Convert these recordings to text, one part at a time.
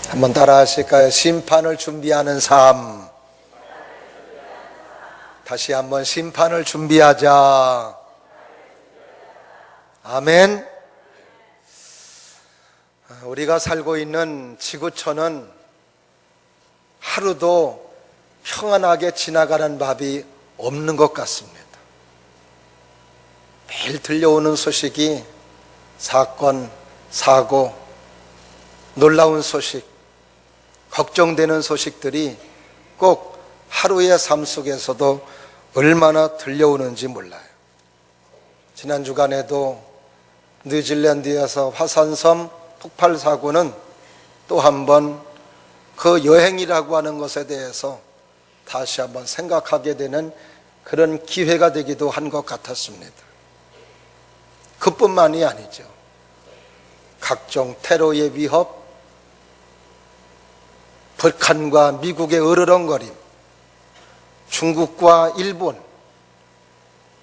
한번 따라 하실까요? 심판을 준비하는 삶. 다시 한번 심판을 준비하자. 아멘. 우리가 살고 있는 지구촌은 하루도 평안하게 지나가는 법이 없는 것 같습니다. 매일 들려오는 소식이 사건, 사고, 놀라운 소식, 걱정되는 소식들이 꼭 하루의 삶 속에서도 얼마나 들려오는지 몰라요. 지난 주간에도 뉴질랜드에서 화산섬 폭발 사고는 또 한 번 그 여행이라고 하는 것에 대해서 다시 한번 생각하게 되는 그런 기회가 되기도 한 것 같았습니다. 그뿐만이 아니죠. 각종 테러의 위협, 북한과 미국의 으르렁거림, 중국과 일본,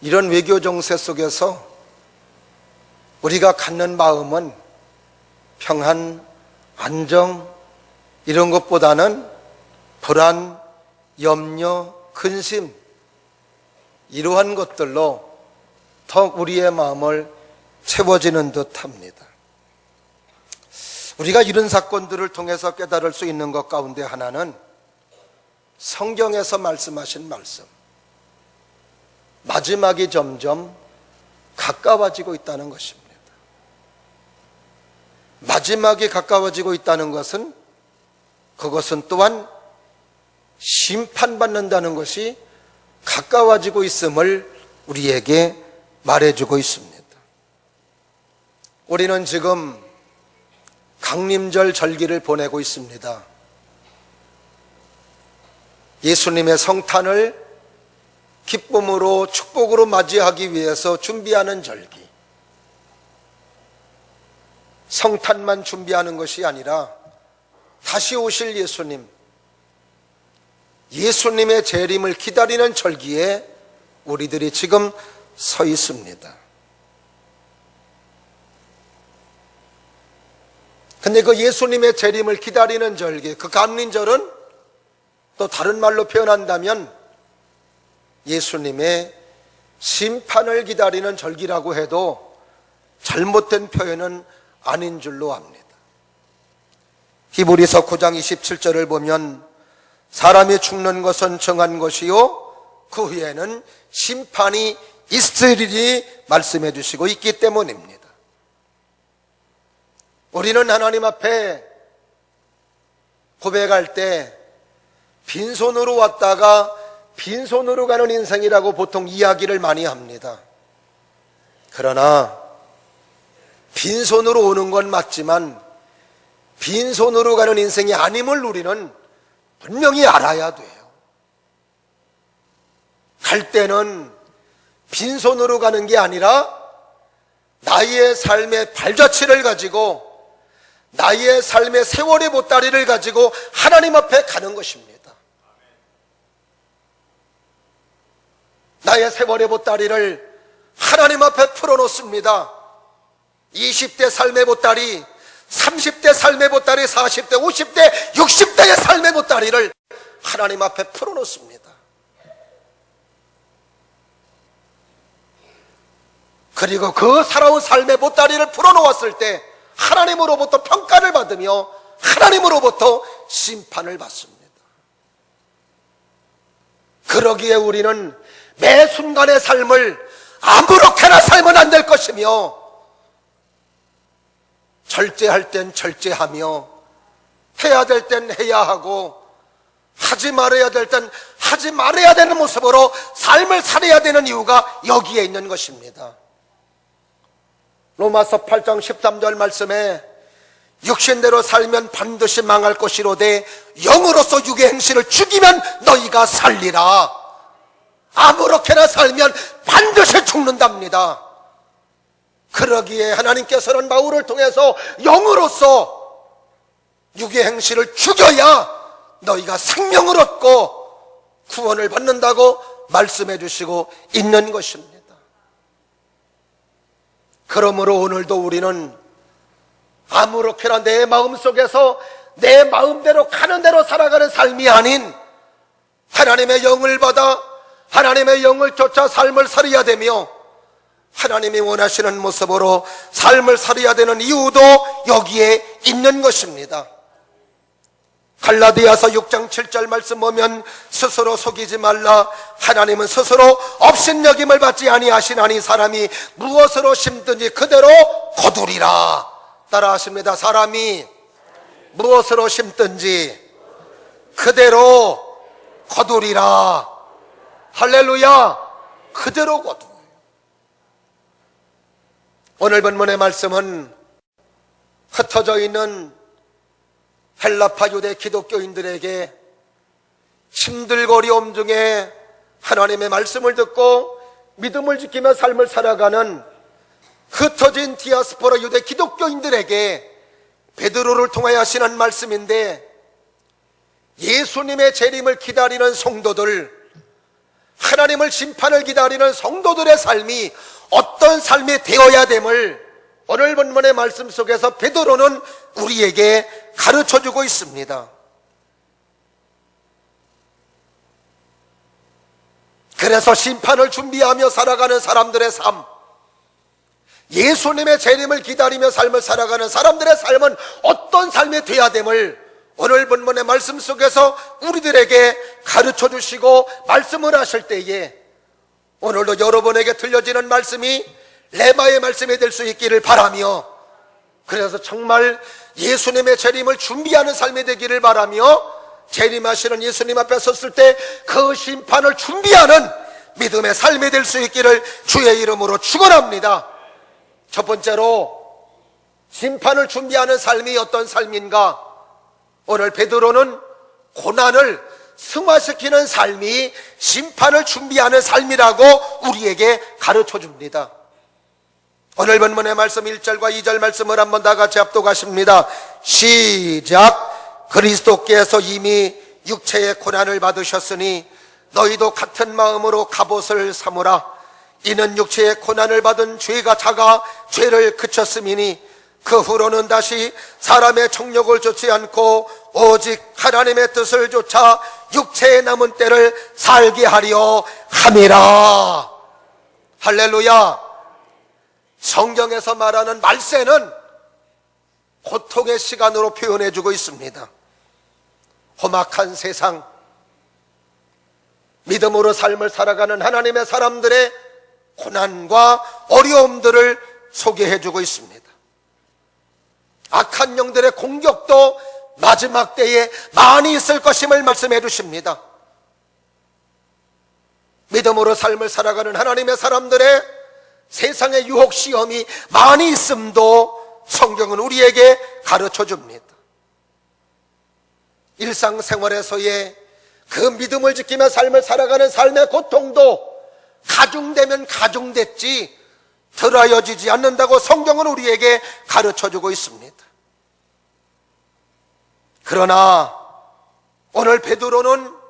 이런 외교 정세 속에서 우리가 갖는 마음은 평안, 안정, 이런 것보다는 불안, 염려, 근심, 이러한 것들로 더 우리의 마음을 채워지는 듯합니다. 우리가 이런 사건들을 통해서 깨달을 수 있는 것 가운데 하나는 성경에서 말씀하신 말씀, 마지막이 점점 가까워지고 있다는 것입니다. 마지막이 가까워지고 있다는 것은 그것은 또한 심판받는다는 것이 가까워지고 있음을 우리에게 말해주고 있습니다. 우리는 지금 강림절 절기를 보내고 있습니다. 예수님의 성탄을 기쁨으로 축복으로 맞이하기 위해서 준비하는 절기. 성탄만 준비하는 것이 아니라 다시 오실 예수님의 재림을 기다리는 절기에 우리들이 지금 서 있습니다. 근데 그 예수님의 재림을 기다리는 절기, 그 감림절은 또 다른 말로 표현한다면 예수님의 심판을 기다리는 절기라고 해도 잘못된 표현은 아닌 줄로 압니다. 히브리서 9장 27절을 보면 사람이 죽는 것은 정한 것이요 그 후에는 심판이 있으리니 말씀해 주시고 있기 때문입니다. 우리는 하나님 앞에 고백할 때 빈손으로 왔다가 빈손으로 가는 인생이라고 보통 이야기를 많이 합니다. 그러나 빈손으로 오는 건 맞지만 빈손으로 가는 인생이 아님을 우리는 분명히 알아야 돼요. 갈 때는 빈손으로 가는 게 아니라 나의 삶의 발자취를 가지고 나의 삶의 세월의 보따리를 가지고 하나님 앞에 가는 것입니다. 나의 세월의 보따리를 하나님 앞에 풀어놓습니다. 20대 삶의 보따리, 30대 삶의 보따리, 40대, 50대, 60대의 삶의 보따리를 하나님 앞에 풀어놓습니다. 그리고 그 살아온 삶의 보따리를 풀어놓았을 때 하나님으로부터 평가를 받으며 하나님으로부터 심판을 받습니다. 그러기에 우리는 매 순간의 삶을 아무렇게나 살면 안 될 것이며 절제할 땐 절제하며 해야 될 땐 해야 하고 하지 말아야 될 땐 하지 말아야 되는 모습으로 삶을 살아야 되는 이유가 여기에 있는 것입니다. 로마서 8장 13절 말씀에 육신대로 살면 반드시 망할 것이로되 영으로서 육의 행실을 죽이면 너희가 살리라. 아무렇게나 살면 반드시 죽는답니다. 그러기에 하나님께서는 바울을 통해서 영으로서 육의 행실을 죽여야 너희가 생명을 얻고 구원을 받는다고 말씀해 주시고 있는 것입니다. 그러므로 오늘도 우리는 아무렇게나 내 마음속에서 내 마음대로 가는 대로 살아가는 삶이 아닌 하나님의 영을 받아 하나님의 영을 쫓아 삶을 살아야 되며 하나님이 원하시는 모습으로 삶을 살아야 되는 이유도 여기에 있는 것입니다. 갈라디아서 6장 7절 말씀 보면 스스로 속이지 말라. 하나님은 스스로 업신여김을 받지 아니하시나니 사람이 무엇으로 심든지 그대로 거두리라. 따라 하십니다. 사람이 무엇으로 심든지 그대로 거두리라. 할렐루야. 그대로 거두. 오늘 본문의 말씀은 흩어져 있는 헬라파 유대 기독교인들에게 힘들고 어려움 중에 하나님의 말씀을 듣고 믿음을 지키며 삶을 살아가는 흩어진 디아스포라 유대 기독교인들에게 베드로를 통하여 하시는 말씀인데, 예수님의 재림을 기다리는 성도들, 하나님을 심판을 기다리는 성도들의 삶이 어떤 삶이 되어야 됨을 오늘 본문의 말씀 속에서 베드로는 우리에게 가르쳐주고 있습니다. 그래서 심판을 준비하며 살아가는 사람들의 삶, 예수님의 재림을 기다리며 삶을 살아가는 사람들의 삶은 어떤 삶이 되어야 됨을 오늘 본문의 말씀 속에서 우리들에게 가르쳐 주시고 말씀을 하실 때에 오늘도 여러분에게 들려지는 말씀이 레마의 말씀이 될 수 있기를 바라며, 그래서 정말 예수님의 재림을 준비하는 삶이 되기를 바라며, 재림하시는 예수님 앞에 섰을 때 그 심판을 준비하는 믿음의 삶이 될 수 있기를 주의 이름으로 축원합니다. 첫 번째로 심판을 준비하는 삶이 어떤 삶인가? 오늘 베드로는 고난을 승화시키는 삶이 심판을 준비하는 삶이라고 우리에게 가르쳐 줍니다. 오늘 본문의 말씀 1절과 2절 말씀을 한번 다 같이 합독하십니다. 시작. 그리스도께서 이미 육체의 고난을 받으셨으니 너희도 같은 마음으로 갑옷을 삼으라. 이는 육체의 고난을 받은 죄가 작아 죄를 그쳤음이니 그 후로는 다시 사람의 정욕을 좇지 않고 오직 하나님의 뜻을 좇아 육체의 남은 때를 살게 하려 함이라. 할렐루야. 성경에서 말하는 말세는 고통의 시간으로 표현해주고 있습니다. 험악한 세상, 믿음으로 삶을 살아가는 하나님의 사람들의 고난과 어려움들을 소개해주고 있습니다. 악한 영들의 공격도 마지막 때에 많이 있을 것임을 말씀해 주십니다. 믿음으로 삶을 살아가는 하나님의 사람들의 세상의 유혹 시험이 많이 있음도 성경은 우리에게 가르쳐 줍니다. 일상생활에서의 그 믿음을 지키며 삶을 살아가는 삶의 고통도 가중되면 가중됐지 드라여지지 않는다고 성경은 우리에게 가르쳐주고 있습니다. 그러나 오늘 베드로는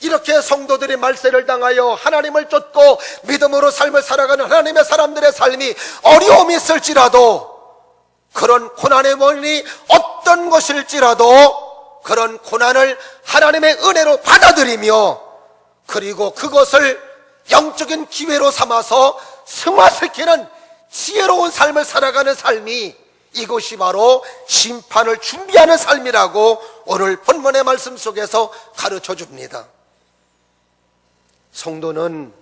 이렇게 성도들이 말세를 당하여 하나님을 쫓고 믿음으로 삶을 살아가는 하나님의 사람들의 삶이 어려움이 있을지라도, 그런 고난의 원인이 어떤 것일지라도 그런 고난을 하나님의 은혜로 받아들이며, 그리고 그것을 영적인 기회로 삼아서 승화시키는 지혜로운 삶을 살아가는 삶이, 이것이 바로 심판을 준비하는 삶이라고 오늘 본문의 말씀 속에서 가르쳐 줍니다. 성도는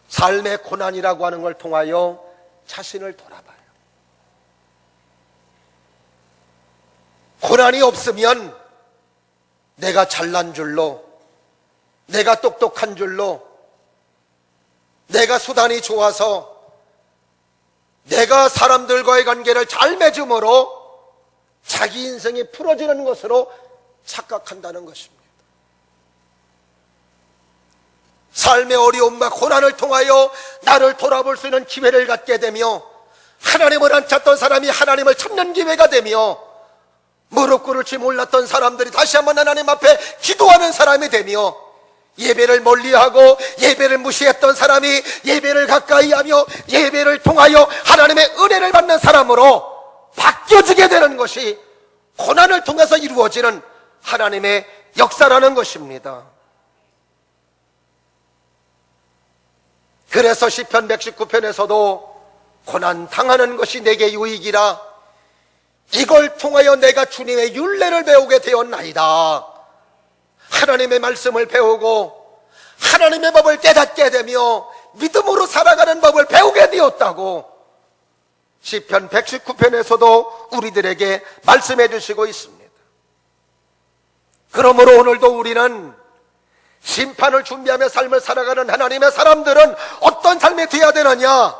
삶의 고난이라고 하는 걸 통하여 자신을 돌아봐요. 고난이 없으면 내가 잘난 줄로, 내가 똑똑한 줄로, 내가 수단이 좋아서 내가 사람들과의 관계를 잘 맺음으로 자기 인생이 풀어지는 것으로 착각한다는 것입니다. 삶의 어려움과 고난을 통하여 나를 돌아볼 수 있는 기회를 갖게 되며, 하나님을 안 찾던 사람이 하나님을 찾는 기회가 되며, 무릎 꿇을지 몰랐던 사람들이 다시 한번 하나님 앞에 기도하는 사람이 되며, 예배를 멀리하고 예배를 무시했던 사람이 예배를 가까이하며 예배를 통하여 하나님의 은혜를 받는 사람으로 바뀌어지게 되는 것이 고난을 통해서 이루어지는 하나님의 역사라는 것입니다. 그래서 시편 119편에서도 고난 당하는 것이 내게 유익이라, 이걸 통하여 내가 주님의 율례를 배우게 되었나이다. 하나님의 말씀을 배우고 하나님의 법을 깨닫게 되며 믿음으로 살아가는 법을 배우게 되었다고 시편 119편에서도 우리들에게 말씀해 주시고 있습니다. 그러므로 오늘도 우리는 심판을 준비하며 삶을 살아가는 하나님의 사람들은 어떤 삶이 되어야 되느냐?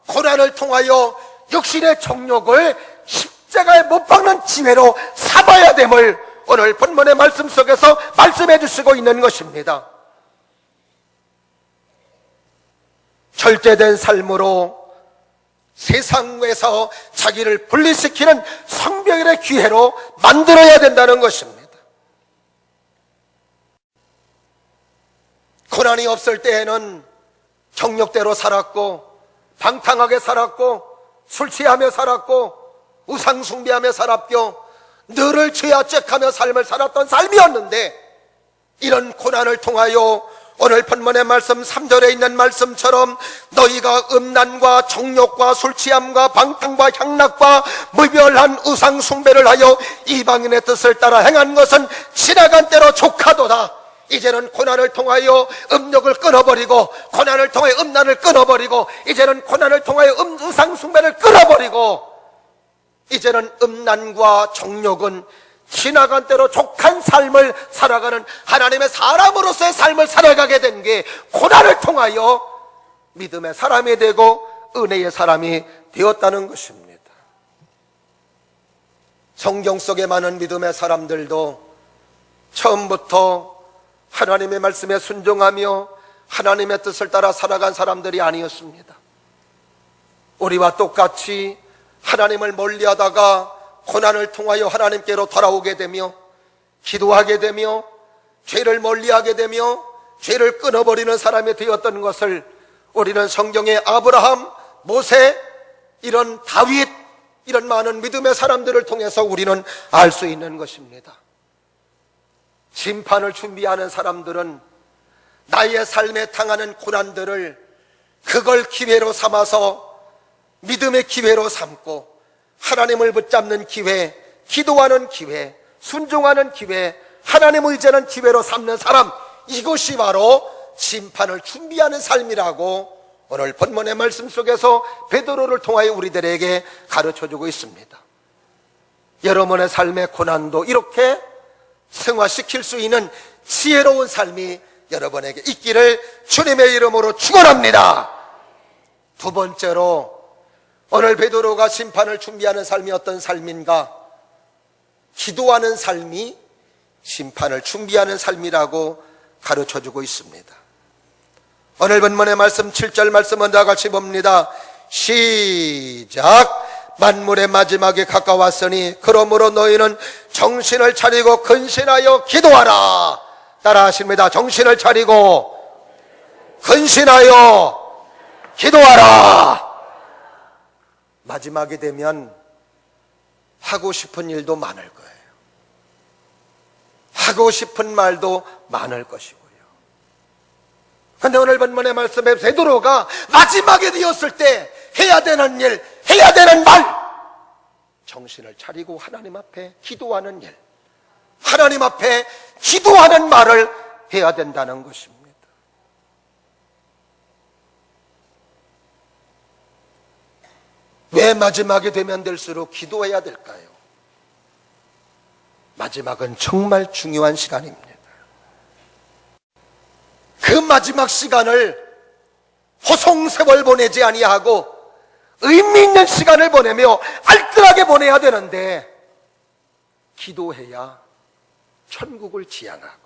고난을 통하여 육신의 정욕을 십자가에 못 박는 지혜로 삼아야 됨을 오늘 본문의 말씀 속에서 말씀해 주시고 있는 것입니다. 절제된 삶으로 세상에서 자기를 분리시키는 성벽의 기회로 만들어야 된다는 것입니다. 고난이 없을 때에는 정욕대로 살았고, 방탕하게 살았고, 술 취하며 살았고, 우상 숭배하며 살았고, 너를 죄악죄하며 삶을 살았던 삶이었는데, 이런 고난을 통하여 오늘 본문의 말씀 3절에 있는 말씀처럼 너희가 음란과 정욕과 술취함과 방탕과 향락과 무별한 우상 숭배를 하여 이방인의 뜻을 따라 행한 것은 지나간 때로 족하도다. 이제는 고난을 통하여 음욕을 끊어버리고, 고난을 통하여 음란을 끊어버리고, 이제는 고난을 통하여 우상 숭배를 끊어버리고, 이제는 음란과 정욕은 지나간 때로 족한 삶을 살아가는 하나님의 사람으로서의 삶을 살아가게 된 게 고난을 통하여 믿음의 사람이 되고 은혜의 사람이 되었다는 것입니다. 성경 속에 많은 믿음의 사람들도 처음부터 하나님의 말씀에 순종하며 하나님의 뜻을 따라 살아간 사람들이 아니었습니다. 우리와 똑같이 하나님을 멀리하다가 고난을 통하여 하나님께로 돌아오게 되며 기도하게 되며 죄를 멀리하게 되며 죄를 끊어버리는 사람이 되었던 것을 우리는 성경의 아브라함, 모세, 이런 다윗, 이런 많은 믿음의 사람들을 통해서 우리는 알 수 있는 것입니다. 심판을 준비하는 사람들은 나의 삶에 당하는 고난들을 그걸 기회로 삼아서 믿음의 기회로 삼고 하나님을 붙잡는 기회, 기도하는 기회, 순종하는 기회, 하나님 의지하는 기회로 삼는 사람, 이것이 바로 심판을 준비하는 삶이라고 오늘 본문의 말씀 속에서 베드로를 통하여 우리들에게 가르쳐주고 있습니다. 여러분의 삶의 고난도 이렇게 승화시킬 수 있는 지혜로운 삶이 여러분에게 있기를 주님의 이름으로 축원합니다. 두 번째로 오늘 베드로가 심판을 준비하는 삶이 어떤 삶인가? 기도하는 삶이 심판을 준비하는 삶이라고 가르쳐주고 있습니다. 오늘 본문의 말씀 7절 말씀은 다 같이 봅니다. 시작. 만물의 마지막에 가까웠으니 그러므로 너희는 정신을 차리고 근신하여 기도하라. 따라 하십니다. 정신을 차리고 근신하여 기도하라. 마지막이 되면 하고 싶은 일도 많을 거예요. 하고 싶은 말도 많을 것이고요. 그런데 오늘 본문의 말씀에 베드로가 마지막에 되었을 때 해야 되는 일, 해야 되는 말, 정신을 차리고 하나님 앞에 기도하는 일, 하나님 앞에 기도하는 말을 해야 된다는 것입니다. 왜 마지막이 되면 될수록 기도해야 될까요? 마지막은 정말 중요한 시간입니다. 그 마지막 시간을 호송세월 보내지 아니하고 의미 있는 시간을 보내며 알뜰하게 보내야 되는데, 기도해야 천국을 지향하고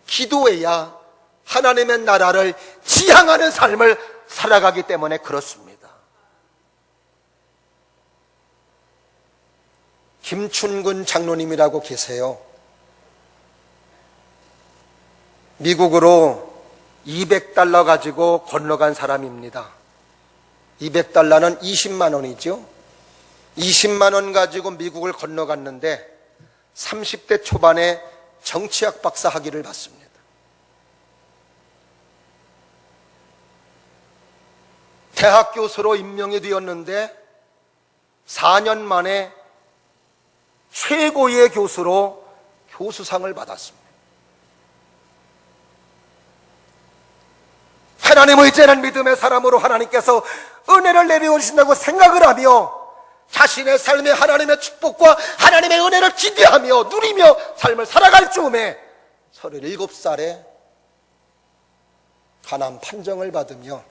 기도해야 하나님의 나라를 지향하는 삶을 살아가기 때문에 그렇습니다. 김춘근 장로님이라고 계세요. 미국으로 200달러 가지고 건너간 사람입니다. 200달러는 20만 원이죠. 20만 원 가지고 미국을 건너갔는데 30대 초반에 정치학 박사 학위를 받습니다. 대학 교수로 임명이 되었는데 4년 만에 최고의 교수로 교수상을 받았습니다. 하나님의 의지하는 믿음의 사람으로 하나님께서 은혜를 내려오신다고 생각을 하며 자신의 삶에 하나님의 축복과 하나님의 은혜를 기대하며 누리며 삶을 살아갈 즈음에 37살에 간암 판정을 받으며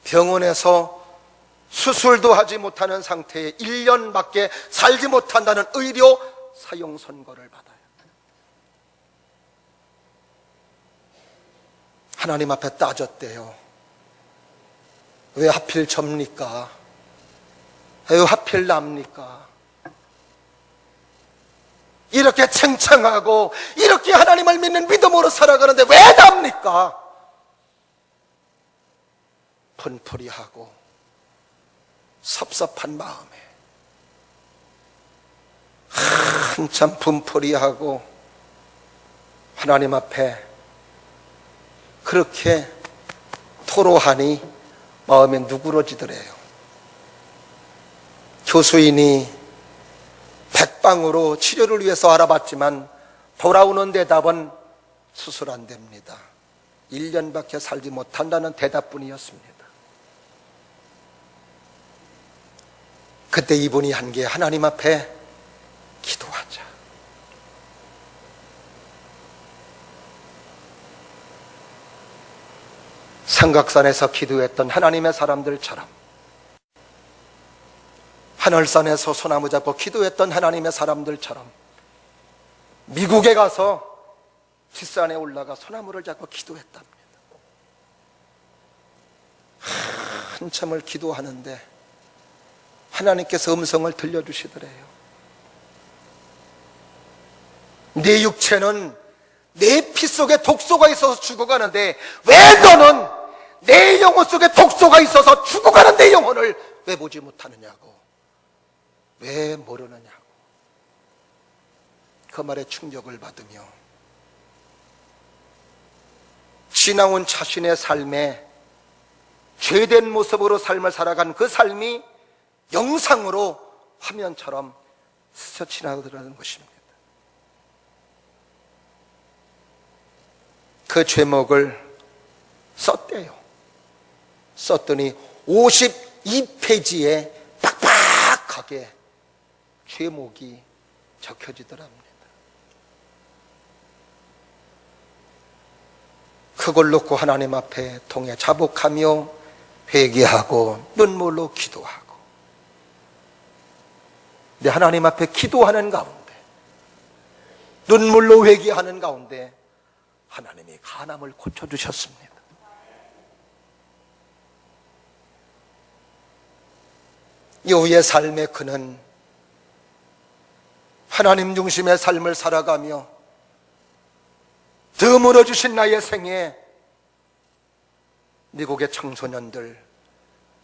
병원에서 수술도 하지 못하는 상태에 1년밖에 살지 못한다는 의료 사용 선고를 받아요. 하나님 앞에 따졌대요. 왜 하필 접니까? 왜 하필 납니까? 이렇게 창창하고 이렇게 하나님을 믿는 믿음으로 살아가는데 왜 납니까? 분풀이하고 섭섭한 마음에 한참 분풀이하고 하나님 앞에 그렇게 토로하니 마음에 누그러지더래요. 교수인이 백방으로 치료를 위해서 알아봤지만 돌아오는 대답은 수술 안 됩니다. 1년밖에 살지 못한다는 대답뿐이었습니다. 그때 이분이 한 게 하나님 앞에 기도하자. 삼각산에서 기도했던 하나님의 사람들처럼, 하늘산에서 소나무 잡고 기도했던 하나님의 사람들처럼 미국에 가서 뒷산에 올라가 소나무를 잡고 기도했답니다. 한참을 기도하는데 하나님께서 음성을 들려주시더래요. 내 육체는 내 피 속에 독소가 있어서 죽어가는데 왜 너는 내 영혼 속에 독소가 있어서 죽어가는 내 영혼을 왜 보지 못하느냐고, 왜 모르느냐고. 그 말에 충격을 받으며 지나온 자신의 삶에 죄된 모습으로 삶을 살아간 그 삶이 영상으로 화면처럼 스쳐 지나가더라는 것입니다. 그 제목을 썼대요. 썼더니 52페이지에 빡빡하게 제목이 적혀지더랍니다. 그걸 놓고 하나님 앞에 통해 자복하며 회개하고 눈물로 기도하고, 근데 하나님 앞에 기도하는 가운데, 눈물로 회개하는 가운데 하나님이 간암을 고쳐주셨습니다. 이후의 삶에 그는 하나님 중심의 삶을 살아가며 드물어 주신 나의 생에 미국의 청소년들,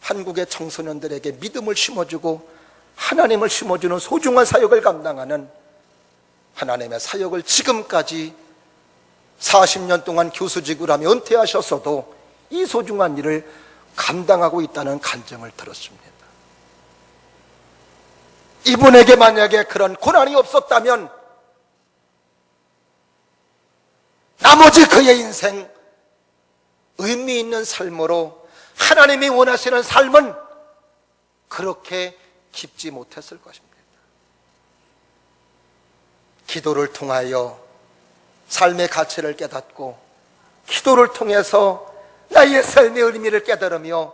한국의 청소년들에게 믿음을 심어주고 하나님을 심어주는 소중한 사역을 감당하는 하나님의 사역을 지금까지 40년 동안 교수직을 하며 은퇴하셨어도 이 소중한 일을 감당하고 있다는 간증을 들었습니다. 이분에게 만약에 그런 고난이 없었다면 나머지 그의 인생 의미 있는 삶으로 하나님이 원하시는 삶은 그렇게 깊지 못했을 것입니다. 기도를 통하여 삶의 가치를 깨닫고 기도를 통해서 나의 삶의 의미를 깨달으며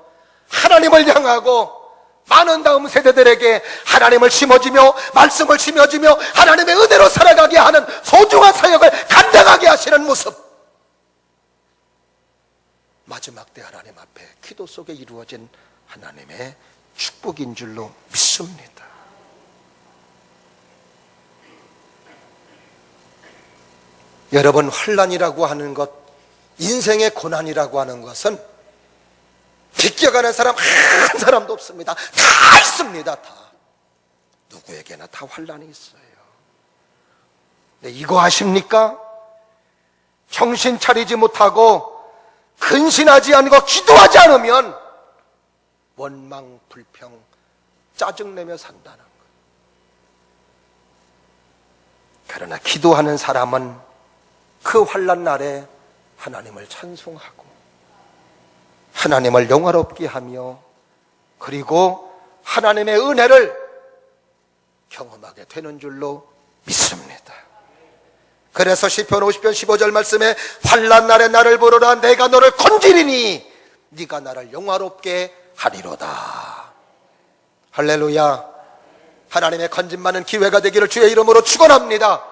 하나님을 향하고 많은 다음 세대들에게 하나님을 심어주며 말씀을 심어주며 하나님의 은혜로 살아가게 하는 소중한 사역을 감당하게 하시는 모습, 마지막 때 하나님 앞에 기도 속에 이루어진 하나님의 축복인 줄로 믿습니다. 여러분, 환난이라고 하는 것, 인생의 고난이라고 하는 것은 비껴가는 사람 한 사람도 없습니다. 다 있습니다. 다. 누구에게나 다 환난이 있어요. 네, 이거 아십니까? 정신 차리지 못하고 근신하지 않고 기도하지 않으면 원망, 불평, 짜증내며 산다는 거예요. 그러나 기도하는 사람은 그 환난 날에 하나님을 찬송하고 하나님을 영화롭게 하며 그리고 하나님의 은혜를 경험하게 되는 줄로 믿습니다. 그래서 시편 50편 15절 말씀에 환난 날에 나를 부르라 내가 너를 건지리니 네가 나를 영화롭게 하리로다. 할렐루야. 하나님의 건진받는 기회가 되기를 주의 이름으로 축원합니다.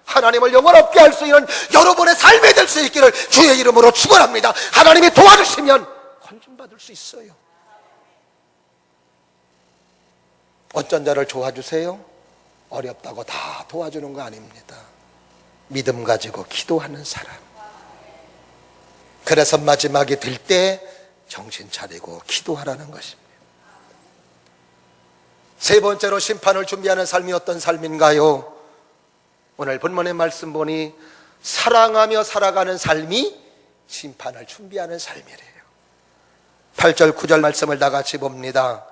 하나님을 영화롭게 할 수 있는 여러분의 삶이 될 수 있기를 주의 이름으로 축원합니다. 하나님이 도와주시면 건진받을 수 있어요. 어쩐 자를 도와주세요? 어렵다고 다 도와주는 거 아닙니다. 믿음 가지고 기도하는 사람. 그래서 마지막이 될 때 정신 차리고 기도하라는 것입니다. 세 번째로 심판을 준비하는 삶이 어떤 삶인가요? 오늘 본문의 말씀 보니 사랑하며 살아가는 삶이 심판을 준비하는 삶이래요. 8절 9절 말씀을 다 같이 봅니다.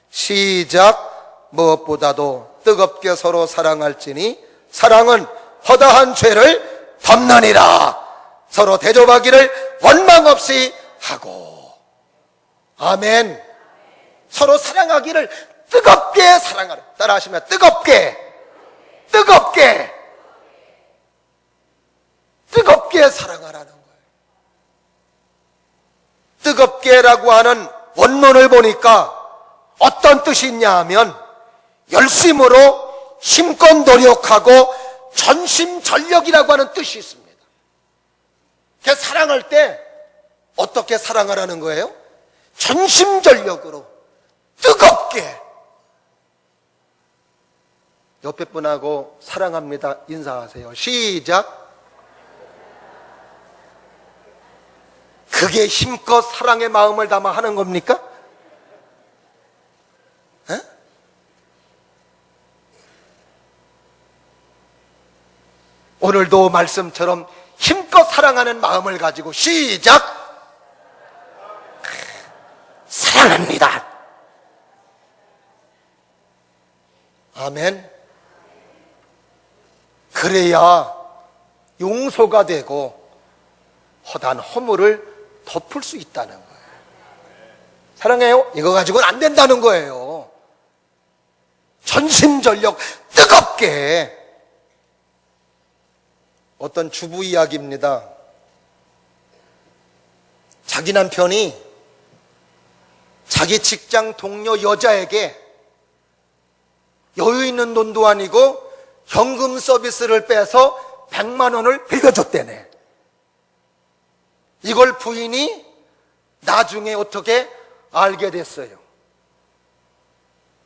시작. 무엇보다도 뜨겁게 서로 사랑할지니 사랑은 허다한 죄를 덮느니라. 서로 대접하기를 원망 없이 하고. 아멘. 서로 사랑하기를 뜨겁게 사랑하라. 따라 하시면 뜨겁게 사랑하라는 거예요. 뜨겁게라고 하는 원문을 보니까 어떤 뜻이 있냐 하면 열심으로 힘껏 노력하고 전심전력이라고 하는 뜻이 있습니다. 사랑할 때 어떻게 사랑하라는 거예요? 전심전력으로 뜨겁게. 옆에 분하고 사랑합니다 인사하세요. 시작. 그게 힘껏 사랑의 마음을 담아 하는 겁니까? 에? 오늘도 말씀처럼 힘껏 사랑하는 마음을 가지고 시작. 사랑합니다. 아멘. 그래야 용서가 되고 허다한 허물을 덮을 수 있다는 거예요. 사랑해요? 이거 가지고는 안 된다는 거예요. 전심전력 뜨겁게. 어떤 주부 이야기입니다. 자기 남편이 자기 직장 동료 여자에게 여유 있는 돈도 아니고 현금 서비스를 빼서 100만 원을 빌려줬대네. 이걸 부인이 나중에 어떻게 알게 됐어요.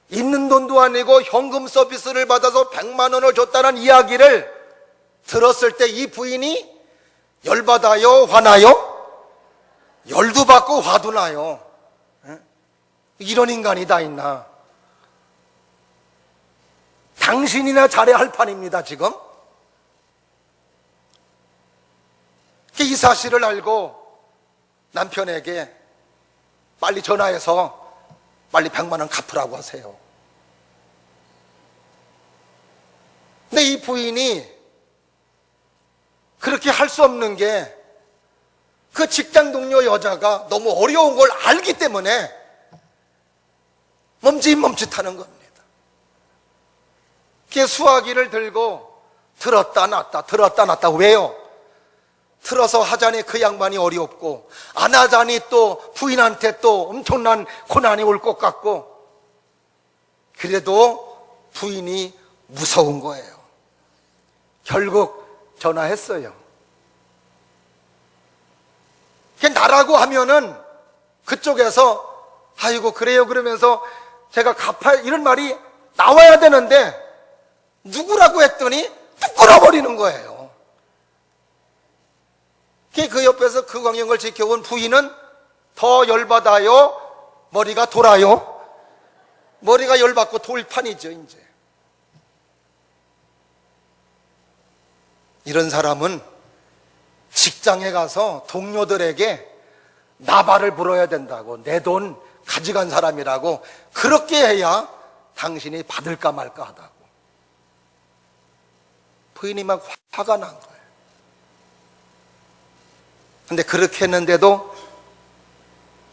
있는 돈도 아니고 현금 서비스를 받아서 100만 원을 줬다는 이야기를 들었을 때 이 부인이 열받아요? 화나요? 열도 받고 화도 나요. 이런 인간이 다 있나? 당신이나 잘해야 할 판입니다 지금. 이 사실을 알고 남편에게 빨리 전화해서 빨리 100만 원 갚으라고 하세요. 근데 이 부인이 그렇게 할 수 없는 게 그 직장 동료 여자가 너무 어려운 걸 알기 때문에 멈칫멈칫하는 겁니다. 그게 수화기를 들고 들었다 놨다 왜요? 틀어서 하자니 그 양반이 어렵고 안 하자니 또 부인한테 또 엄청난 고난이 올 것 같고 그래도 부인이 무서운 거예요. 결국 전화했어요. 나라고 하면은 그쪽에서 아이고 그래요 그러면서 제가 갚아야 이런 말이 나와야 되는데 누구라고 했더니 뚝 끊어버리는 거예요. 그 옆에서 그 광경을 지켜본 부인은 더 열받아요? 머리가 돌아요? 머리가 열받고 돌판이죠, 이제. 이런 사람은 직장에 가서 동료들에게 나발을 불어야 된다고, 내 돈 가져간 사람이라고 그렇게 해야 당신이 받을까 말까 하다고. 부인이 막 화가 난 거예요. 근데 그렇게 했는데도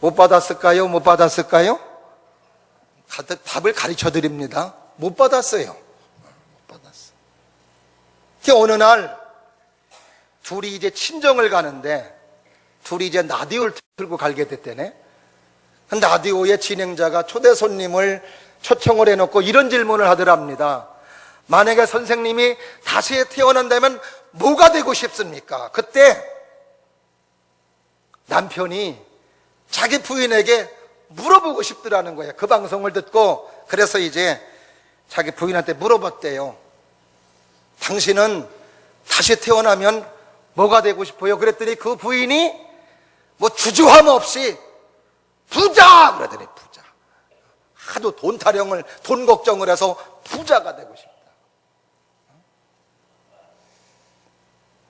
못 받았을까요? 못 받았을까요? 답을 가르쳐 드립니다. 못 받았어요. 못 받았어요. 어느 날 둘이 이제 친정을 가는데, 둘이 이제 라디오를 틀고 갈게 됐대네. 라디오의 진행자가 초대 손님을 초청을 해놓고 이런 질문을 하더랍니다. 만약에 선생님이 다시 태어난다면 뭐가 되고 싶습니까? 그때 남편이 자기 부인에게 물어보고 싶더라는 거예요. 그 방송을 듣고. 그래서 이제 자기 부인한테 물어봤대요. 당신은 다시 태어나면 뭐가 되고 싶어요? 그랬더니 그 부인이 뭐 주저함 없이 부자! 그러더니 부자. 하도 돈 타령을, 돈 걱정을 해서 부자가 되고 싶다.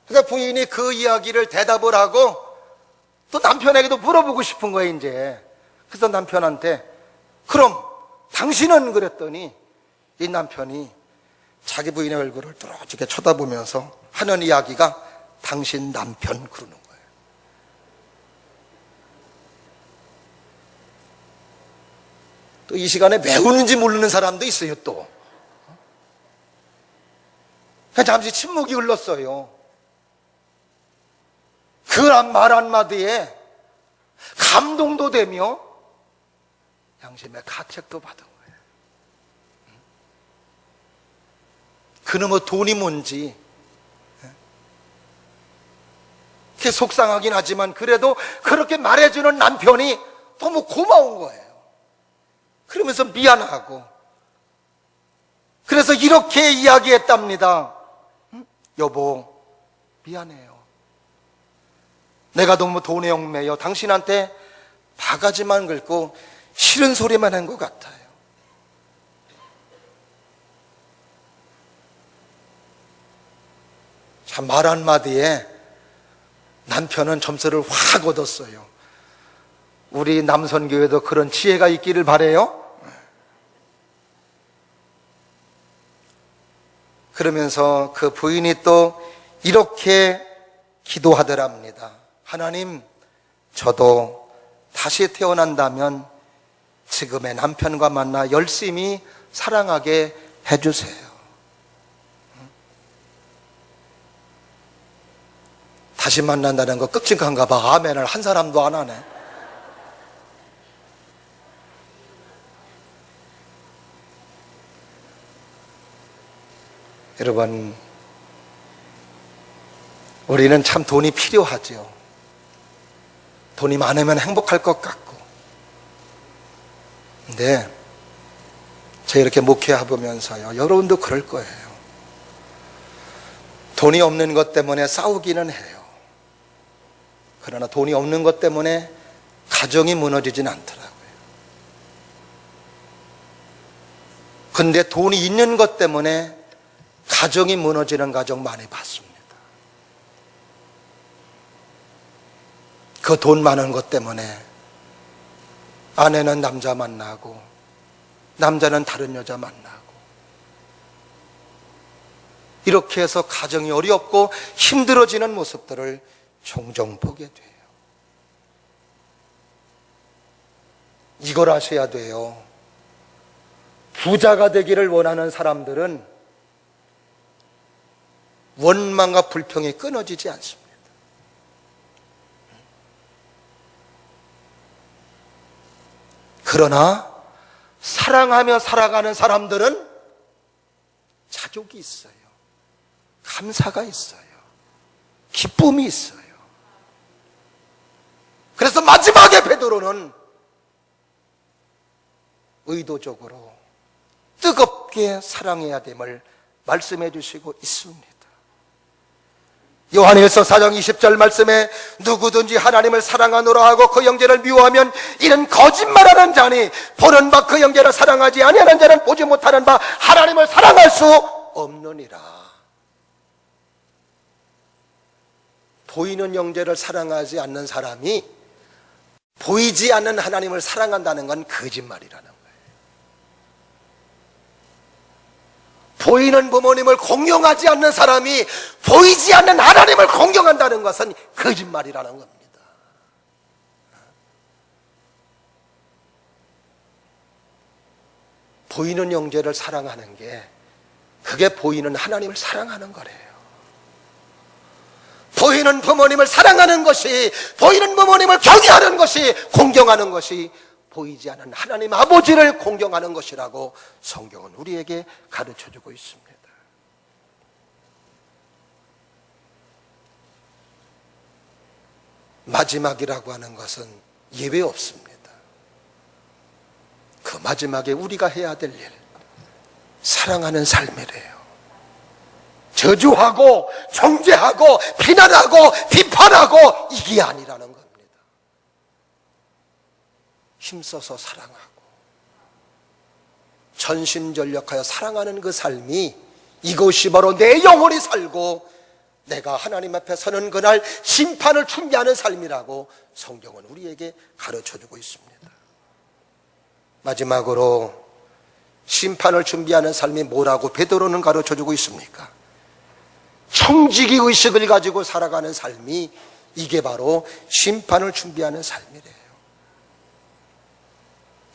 그러니까 부인이 그 이야기를 대답을 하고 또 남편에게도 물어보고 싶은 거예요, 이제. 그래서 남편한테, 그럼 당신은? 그랬더니 이 남편이 자기 부인의 얼굴을 뚫어지게 쳐다보면서 하는 이야기가 당신 남편 그러는 거예요. 또 이 시간에 왜 우는지 모르는 사람도 있어요, 또. 그냥 잠시 침묵이 흘렀어요. 그 말 한마디에 감동도 되며 양심의 가책도 받은 거예요. 그놈의 돈이 뭔지 그게 속상하긴 하지만 그래도 그렇게 말해주는 남편이 너무 고마운 거예요. 그러면서 미안하고, 그래서 이렇게 이야기했답니다. 여보, 미안해요. 내가 너무 돈에 얽매여 당신한테 바가지만 긁고 싫은 소리만 한 것 같아요. 참, 말 한마디에 남편은 점수를 확 얻었어요. 우리 남선교회도 그런 지혜가 있기를 바라요. 그러면서 그 부인이 또 이렇게 기도하더랍니다. 하나님, 저도 다시 태어난다면 지금의 남편과 만나 열심히 사랑하게 해주세요. 다시 만난다는 거 끔찍한가 봐. 아멘을 한 사람도 안 하네. 여러분, 우리는 참 돈이 필요하죠. 돈이 많으면 행복할 것 같고. 근데 제가 이렇게 목회해보면서요, 여러분도 그럴 거예요. 돈이 없는 것 때문에 싸우기는 해요. 그러나 돈이 없는 것 때문에 가정이 무너지진 않더라고요. 근데 돈이 있는 것 때문에 가정이 무너지는 가정 많이 봤습니다. 그 돈 많은 것 때문에 아내는 남자 만나고 남자는 다른 여자 만나고 이렇게 해서 가정이 어렵고 힘들어지는 모습들을 종종 보게 돼요. 이걸 아셔야 돼요. 부자가 되기를 원하는 사람들은 원망과 불평이 끊어지지 않습니다. 그러나 사랑하며 살아가는 사람들은 자족이 있어요. 감사가 있어요. 기쁨이 있어요. 그래서 마지막에 베드로는 의도적으로 뜨겁게 사랑해야 됨을 말씀해 주시고 있습니다. 요한일서 4장 20절 말씀에 누구든지 하나님을 사랑하노라 하고 그 형제를 미워하면 이는 거짓말하는 자니 보는 바 그 형제를 사랑하지 아니하는 자는 보지 못하는 바 하나님을 사랑할 수 없느니라. 보이는 형제를 사랑하지 않는 사람이 보이지 않는 하나님을 사랑한다는 건 거짓말이라는 거예요. 보이는 부모님을 공경하지 않는 사람이 보이지 않는 하나님을 공경한다는 것은 거짓말이라는 겁니다. 보이는 형제를 사랑하는 게 그게 보이는 하나님을 사랑하는 거래요. 보이는 부모님을 사랑하는 것이, 보이는 부모님을 경외하는 것이, 공경하는 것이 보이지 않는 하나님 아버지를 공경하는 것이라고 성경은 우리에게 가르쳐주고 있습니다. 마지막이라고 하는 것은 예외 없습니다. 그 마지막에 우리가 해야 될 일, 사랑하는 삶이래요. 저주하고 정죄하고 비난하고 비판하고 이게 아니라는 겁니다. 힘써서 사랑하고 전심전력하여 사랑하는 그 삶이, 이것이 바로 내 영혼이 살고 내가 하나님 앞에 서는 그날 심판을 준비하는 삶이라고 성경은 우리에게 가르쳐주고 있습니다. 마지막으로 심판을 준비하는 삶이 뭐라고 베드로는 가르쳐주고 있습니까? 청지기 의식을 가지고 살아가는 삶이, 이게 바로 심판을 준비하는 삶이래요.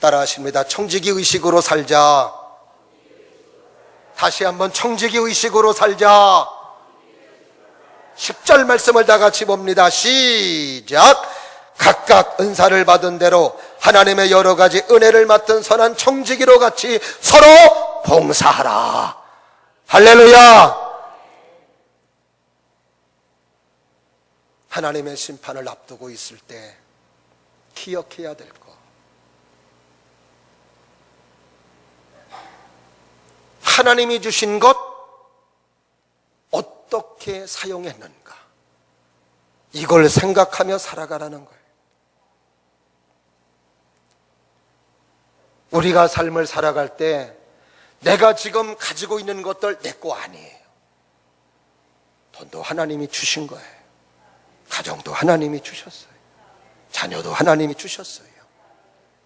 따라하십니다. 청지기 의식으로 살자. 다시 한번 청지기 의식으로 살자. 10절 말씀을 다 같이 봅니다. 시작. 각각 은사를 받은 대로 하나님의 여러 가지 은혜를 맡은 선한 청지기로 같이 서로 봉사하라. 할렐루야. 하나님의 심판을 앞두고 있을 때 기억해야 될 것, 하나님이 주신 것 어떻게 사용했는가, 이걸 생각하며 살아가라는 거예요. 우리가 삶을 살아갈 때 내가 지금 가지고 있는 것들 내 거 아니에요. 돈도 하나님이 주신 거예요. 가정도 하나님이 주셨어요. 자녀도 하나님이 주셨어요.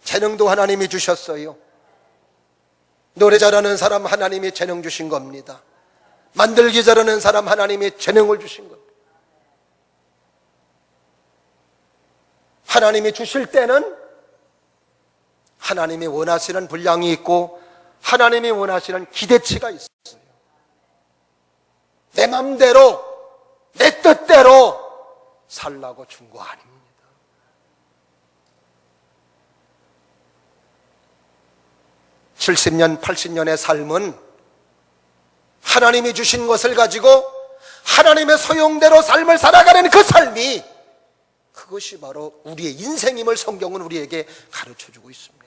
재능도 하나님이 주셨어요. 노래 잘하는 사람 하나님이 재능 주신 겁니다. 만들기 잘하는 사람 하나님이 재능을 주신 겁니다. 하나님이 주실 때는 하나님이 원하시는 분량이 있고 하나님이 원하시는 기대치가 있어요. 내 맘대로 내 뜻대로 살라고 준 거 아닙니다. (70년) (80년의) 삶은 하나님이 주신 것을 가지고 하나님의 소용대로 삶을 살아가는 그 삶이, 그것이 바로 우리의 인생임을 성경은 우리에게 가르쳐주고 있습니다.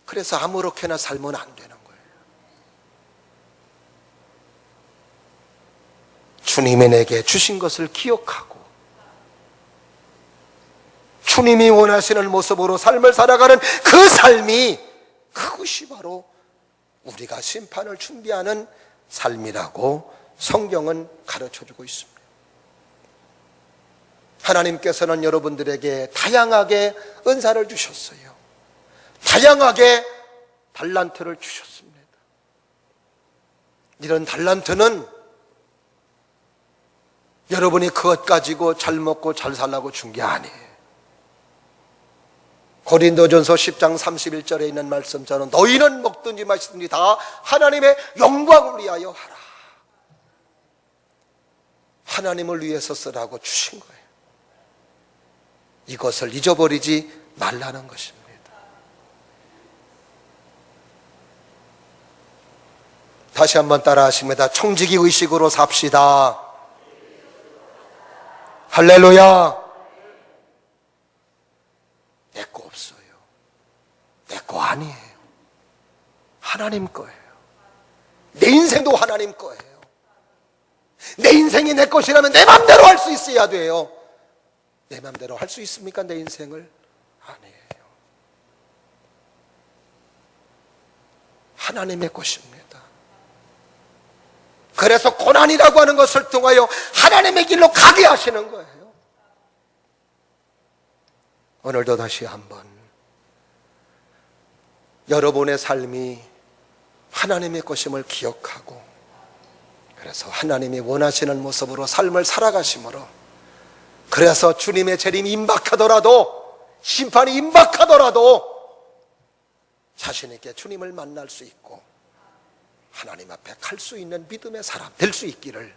그래서 아무렇게나 살면 안 되는 거예요. 주님이 내게 주신 것을 기억하고 주님이 원하시는 모습으로 삶을 살아가는 그 삶이, 그것이 바로 우리가 심판을 준비하는 삶이라고 성경은 가르쳐주고 있습니다. 하나님께서는 여러분들에게 다양하게 은사를 주셨어요. 다양하게 달란트를 주셨습니다. 이런 달란트는 여러분이 그것 가지고 잘 먹고 잘 살라고 준 게 아니에요. 고린도전서 10장 31절에 있는 말씀처럼 너희는 먹든지 마시든지 다 하나님의 영광을 위하여 하라. 하나님을 위해서 쓰라고 주신 거예요. 이것을 잊어버리지 말라는 것입니다. 다시 한번 따라하십니다. 청지기 의식으로 삽시다. 할렐루야. 내 거 없어요. 내 거 아니에요. 하나님 거예요. 내 인생도 하나님 거예요. 내 인생이 내 것이라면 내 맘대로 할 수 있어야 돼요. 내 맘대로 할 수 있습니까? 내 인생을? 아니에요. 하나님의 것입니다. 그래서 고난이라고 하는 것을 통하여 하나님의 길로 가게 하시는 거예요. 오늘도 다시 한번 여러분의 삶이 하나님의 것임을 기억하고, 그래서 하나님이 원하시는 모습으로 삶을 살아가심으로, 그래서 주님의 재림이 임박하더라도, 심판이 임박하더라도 자신 있게 주님을 만날 수 있고 하나님 앞에 갈 수 있는 믿음의 사람 될 수 있기를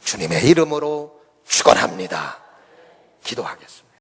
주님의 이름으로 축원합니다. 기도하겠습니다.